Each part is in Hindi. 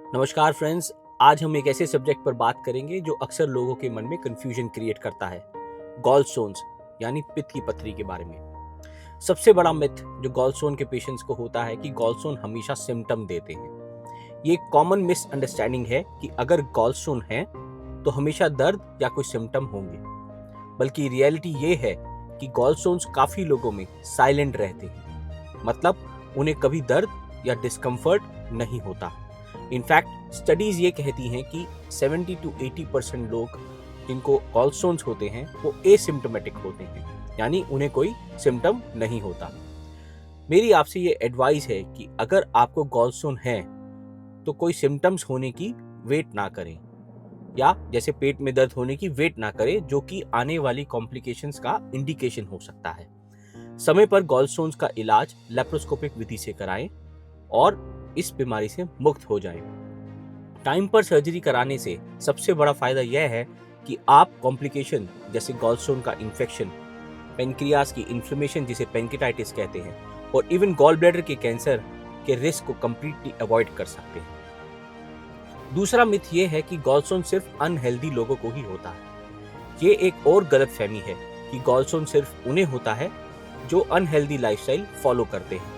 नमस्कार फ्रेंड्स। आज हम एक ऐसे सब्जेक्ट पर बात करेंगे जो अक्सर लोगों के मन में कंफ्यूजन क्रिएट करता है, गॉलस्टोन्स यानी पित्त की पथरी के बारे में। सबसे बड़ा मिथ जो गॉलस्टोन के पेशेंट्स को होता है कि गॉलस्टोन हमेशा सिम्टम देते हैं। ये एक कॉमन मिसअंडरस्टैंडिंग है कि अगर गॉलस्टोन है तो हमेशा दर्द या कोई सिम्टम होंगे, बल्कि रियलिटी ये है कि गॉलस्टोन्स काफी लोगों में साइलेंट रहते हैं, मतलब उन्हें कभी दर्द या डिस्कम्फर्ट नहीं होता। इनफैक्ट स्टडीज ये कहती हैं कि 70 to 80% लोग जिनको गॉलस्टोन्स होते हैं वो एसिम्प्टोमेटिक होते हैं, यानी उन्हें कोई सिम्टम नहीं होता। मेरी आपसे ये एडवाइस है कि अगर आपको गॉलस्टोन है तो कोई सिम्टम्स होने की वेट ना करें, या जैसे पेट में दर्द होने की वेट ना करें, जो कि आने वाली कॉम्प्लिकेशंस का इंडिकेशन हो सकता है। समय पर गॉलस्टोन्स का इलाज लेप्रोस्कोपिक विधि से कराएं और इस बीमारी से मुक्त हो जाएं। टाइम पर सर्जरी कराने से सबसे बड़ा फायदा यह है कि आप कॉम्प्लिकेशन जैसे गॉलस्टोन का इन्फेक्शन, पेनक्रियास की इन्फ्लेमेशन जिसे पेनकिटाइटिस कहते हैं, और इवन गॉल ब्लैडर के कैंसर के रिस्क को कंप्लीटली अवॉइड कर सकते हैं। दूसरा मिथ ये है कि गॉलस्टोन सिर्फ अनहेल्दी लोगों को ही होता है। ये एक और गलतफहमी है कि गॉलस्टोन सिर्फ उन्हें होता है जो अनहेल्दी लाइफस्टाइल फॉलो करते हैं,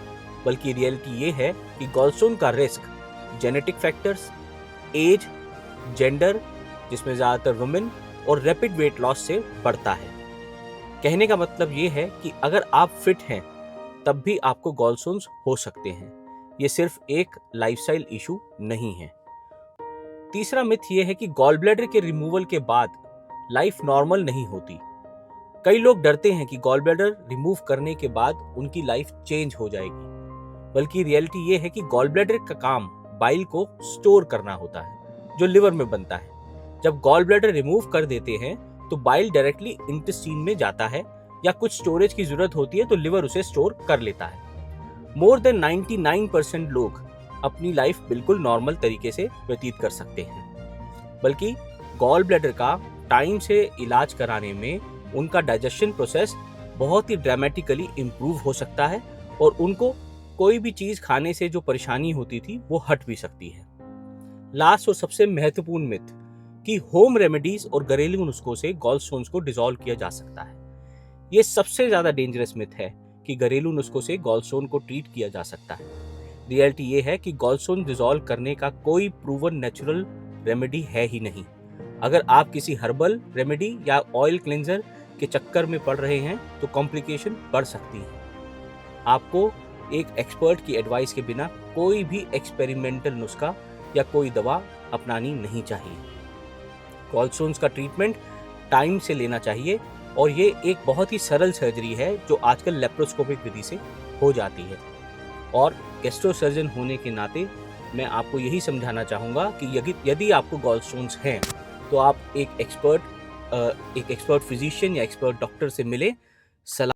बल्कि रियलिटी ये है कि गॉलस्टोन का risk genetic factors, age, gender जिसमें ज़्यादातर वुमेन, और रैपिड वेट लॉस से बढ़ता है। कहने का मतलब ये है कि अगर आप फिट हैं तब भी आपको गॉलस्टोन्स हो सकते हैं। ये सिर्फ एक लाइफस्टाइल इशू नहीं है। तीसरा मिथ ये है कि गॉल ब्लैडर के रिमूवल के बाद लाइफ नॉर्मल नहीं होती। कई लोग डरते हैं कि गॉल ब्लैडर रिमूव करने के बाद उनकी लाइफ चेंज हो जाएगी, बल्कि रियलिटी ये है कि गॉल ब्लैडर का काम बाइल को स्टोर करना होता है जो लिवर में बनता है। जब गॉल ब्लैडर रिमूव कर देते हैं तो बाइल डायरेक्टली इंटेस्टाइन में जाता है, या कुछ स्टोरेज की जरूरत होती है तो लिवर उसे स्टोर कर लेता है। मोर देन 99% लोग अपनी लाइफ बिल्कुल नॉर्मल तरीके से व्यतीत कर सकते हैं, बल्कि गॉल ब्लैडर का टाइम से इलाज कराने में उनका डाइजेशन प्रोसेस बहुत ही ड्रामेटिकली इम्प्रूव हो सकता है, और उनको कोई भी चीज खाने से जो परेशानी होती थी वो हट भी सकती है। लास्ट और सबसे महत्वपूर्ण मिथ कि होम रेमेडीज और घरेलू नुस्खों से गॉलस्टोन्स को डिसॉल्व किया जा सकता है। ये सबसे ज्यादा डेंजरस मिथ है कि घरेलू नुस्खों से गॉलस्टोन को ट्रीट किया जा सकता है। रियलिटी ये है कि गॉलस्टोन डिसॉल्व करने का कोई प्रूवन नेचुरल रेमेडी है ही नहीं। अगर आप किसी हर्बल रेमेडी या ऑयल क्लेंजर के चक्कर में पड़ रहे हैं तो कॉम्प्लिकेशन बढ़ सकती है। आपको एक एक्सपर्ट की एडवाइस के बिना कोई भी एक्सपेरिमेंटल नुस्खा या कोई दवा अपनानी नहीं चाहिए। गॉलस्टोन्स का ट्रीटमेंट टाइम से लेना चाहिए, और ये एक बहुत ही सरल सर्जरी है जो आजकल लेप्रोस्कोपिक विधि से हो जाती है। और गैस्ट्रो सर्जन होने के नाते मैं आपको यही समझाना चाहूँगा कि यदि आपको गॉलस्टोन्स हैं तो आप एक एक्सपर्ट फिजिशियन या एक्सपर्ट डॉक्टर से मिले, सलाह